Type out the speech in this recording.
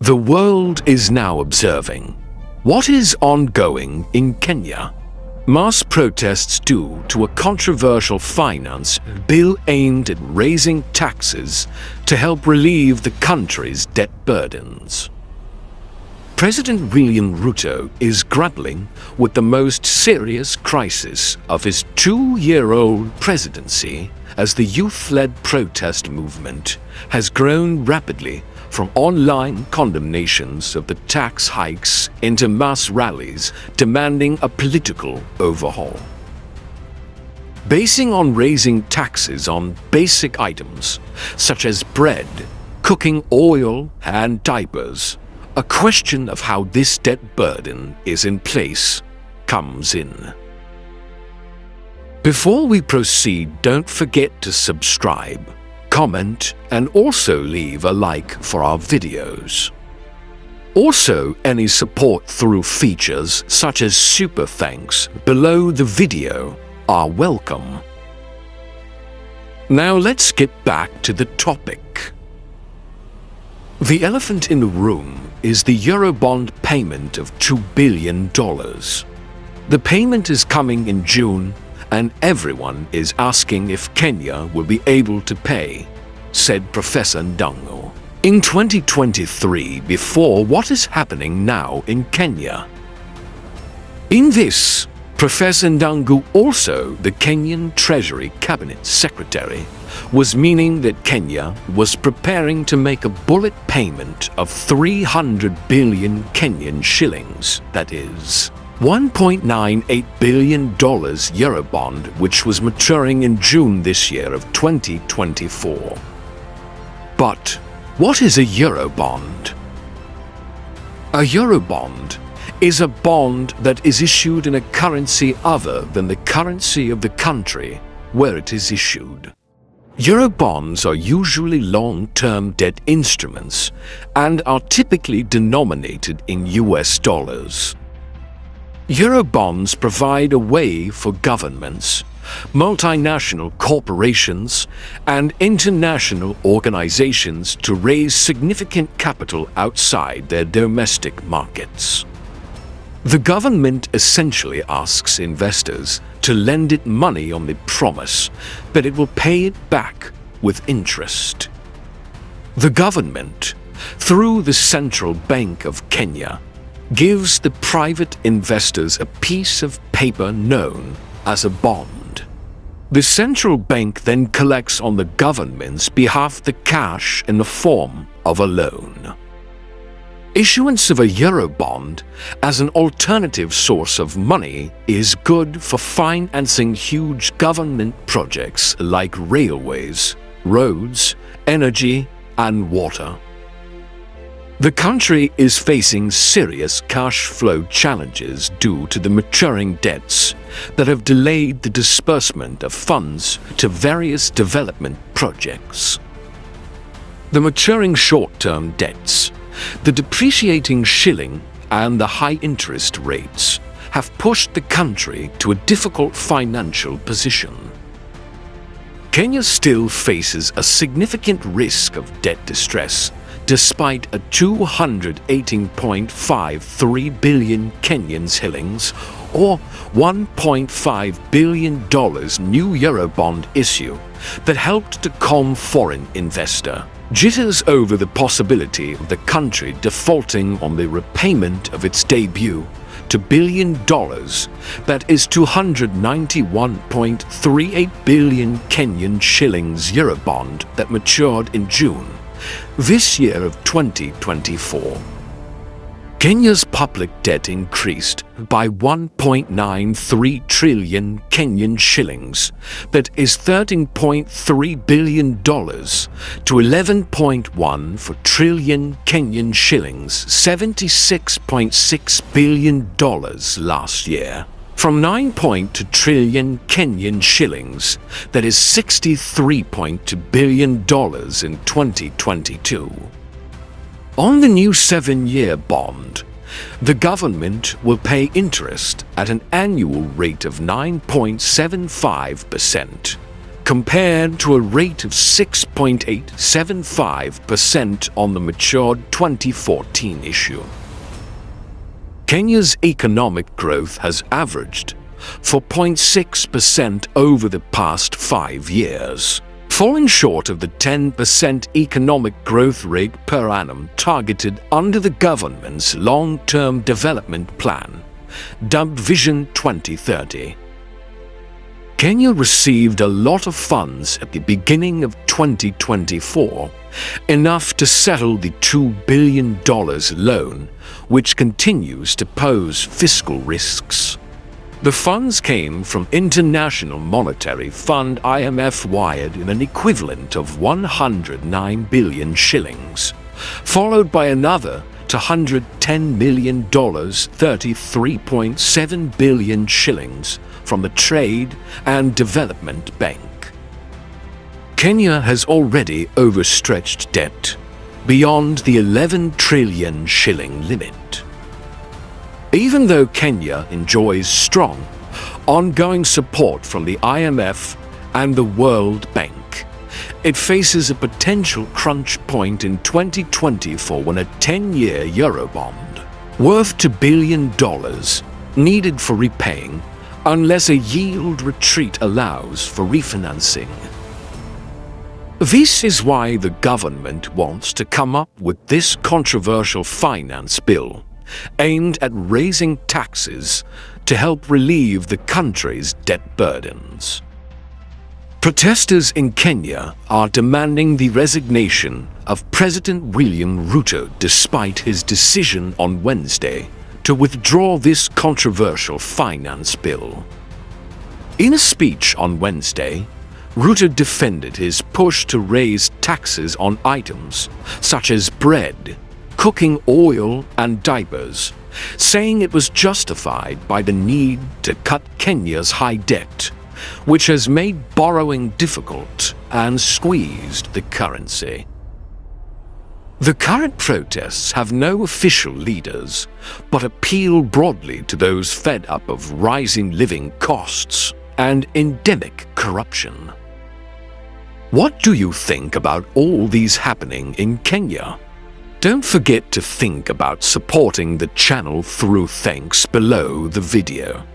The world is now observing what is ongoing in Kenya. Mass protests due to a controversial finance bill aimed at raising taxes to help relieve the country's debt burdens. President William Ruto is grappling with the most serious crisis of his 2-year-old presidency as the youth-led protest movement has grown rapidly from online condemnations of the tax hikes into mass rallies demanding a political overhaul. Basing on raising taxes on basic items such as bread, cooking oil, and diapers, a question of how this debt burden is in place comes in. Before we proceed, don't forget to subscribe, comment, and also leave a like for our videos. Also, any support through features such as super thanks below the video are welcome. Now let's get back to the topic. The elephant in the room is the Eurobond payment of $2 billion. The payment is coming in June, and everyone is asking if Kenya will be able to pay, said Professor Ndangu. In 2023, before what is happening now in Kenya. In this, Professor Ndangu, also the Kenyan Treasury Cabinet Secretary, was meaning that Kenya was preparing to make a bullet payment of 300 billion Kenyan shillings, that is, $1.98 billion Eurobond, which was maturing in June this year of 2024. But what is a Eurobond? A Eurobond is a bond that is issued in a currency other than the currency of the country where it is issued. Eurobonds are usually long-term debt instruments and are typically denominated in US dollars. Eurobonds provide a way for governments, multinational corporations, and international organizations to raise significant capital outside their domestic markets. The government essentially asks investors to lend it money on the promise that it will pay it back with interest. The government, through the Central Bank of Kenya, gives the private investors a piece of paper known as a bond. The central bank then collects on the government's behalf the cash in the form of a loan. Issuance of a Eurobond as an alternative source of money is good for financing huge government projects like railways, roads, energy, and water. The country is facing serious cash flow challenges due to the maturing debts that have delayed the disbursement of funds to various development projects. The maturing short-term debts, the depreciating shilling, and the high interest rates have pushed the country to a difficult financial position. Kenya still faces a significant risk of debt distress despite a 218.53 billion Kenyan shillings or $1.5 billion new Eurobond issue that helped to calm foreign investor jitters over the possibility of the country defaulting on the repayment of its debut $2 billion, that is 291.38 billion Kenyan shillings Eurobond that matured in June this year of 2024. Kenya's public debt increased by 1.93 trillion Kenyan shillings, that is $13.3 billion, to 11.14 trillion Kenyan shillings, $76.6 billion last year, from 9.2 trillion Kenyan shillings, that is $63.2 billion in 2022. On the new 7-year bond, the government will pay interest at an annual rate of 9.75%, compared to a rate of 6.875% on the matured 2014 issue. Kenya's economic growth has averaged 4.6% over the past 5 years, falling short of the 10% economic growth rate per annum targeted under the government's long-term development plan, dubbed Vision 2030. Kenya received a lot of funds at the beginning of 2024, enough to settle the $2 billion loan, which continues to pose fiscal risks. The funds came from International Monetary Fund (IMF) wired in an equivalent of 109 billion shillings, followed by another $110 million, 33.7 billion shillings from the Trade and Development Bank. Kenya has already overstretched debt beyond the 11 trillion shilling limit. Even though Kenya enjoys strong, ongoing support from the IMF and the World Bank, it faces a potential crunch point in 2024 when a 10-year Eurobond, worth $2 billion, needed for repaying unless a yield retreat allows for refinancing. This is why the government wants to come up with this controversial finance bill, aimed at raising taxes to help relieve the country's debt burdens. Protesters in Kenya are demanding the resignation of President William Ruto despite his decision on Wednesday to withdraw this controversial finance bill. In a speech on Wednesday, Ruto defended his push to raise taxes on items such as bread, cooking oil, and diapers, saying it was justified by the need to cut Kenya's high debt, which has made borrowing difficult and squeezed the currency. The current protests have no official leaders, but appeal broadly to those fed up of rising living costs and endemic corruption. What do you think about all these happening in Kenya? Don't forget to think about supporting the channel through thanks below the video.